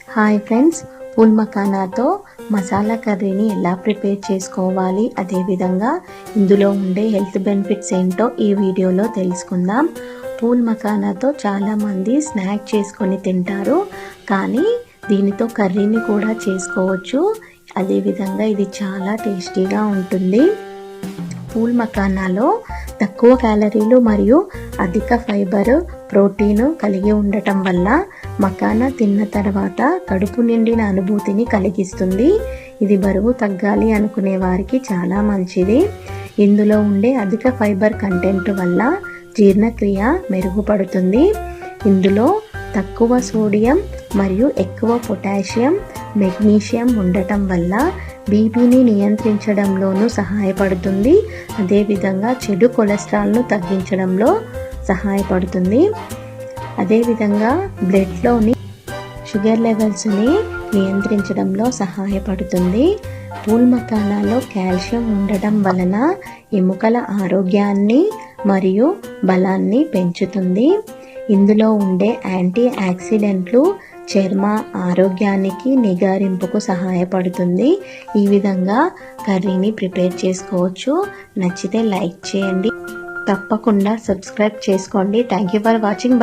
Hi friends, pool మఖానాతో masala కర్రీని ఎలా prepare చేసుకోవాలి, అదేవిధంగా ఇందులో ఉండే హెల్త్ బెనిఫిట్స్ ఏంటో ఈ వీడియోలో తెలుసుకుందాం. పూల్ మఖానాతో చాలామంది స్నాక్ చేసుకొని తింటారు, కానీ దీనితో కర్రీని కూడా చేసుకోవచ్చు. అదేవిధంగా ఇది చాలా టేస్టీగా ఉంటుంది. పూల్ మఖానాలో తక్కువ క్యాలరీలు మరియు అధిక ఫైబర్, ప్రోటీన్ కలిగి ఉండటం వల్ల మఖానా తిన్న తర్వాత కడుపు నిండిన అనుభూతిని కలిగిస్తుంది. ఇది బరువు తగ్గాలి అనుకునే వారికి చాలా మంచిది. ఇందులో ఉండే అధిక ఫైబర్ కంటెంట్ వల్ల జీర్ణక్రియ మెరుగుపడుతుంది. ఇందులో తక్కువ సోడియం మరియు ఎక్కువ పొటాషియం, మెగ్నీషియం ఉండటం వల్ల బీపీని నియంత్రించడంలోనూ సహాయపడుతుంది. అదేవిధంగా చెడు కొలెస్ట్రాల్ను తగ్గించడంలో సహాయపడుతుంది. అదేవిధంగా బ్లడ్లోని షుగర్ లెవెల్స్ని నియంత్రించడంలో సహాయపడుతుంది. పూల్ మఖానాలో కాల్షియం ఉండటం వలన ఎముకల ఆరోగ్యాన్ని మరియు బలాన్ని పెంచుతుంది. ఇందులో ఉండే యాంటీ ఆక్సిడెంట్లు చర్మ ఆరోగ్యానికి, నిగారింపుకు సహాయపడుతుంది. ఈ విధంగా కర్రీని ప్రిపేర్ చేసుకోవచ్చు. నచ్చితే లైక్ చేయండి, తప్పకుండా సబ్స్క్రైబ్ చేసుకోండి. Thank you for watching. Bye.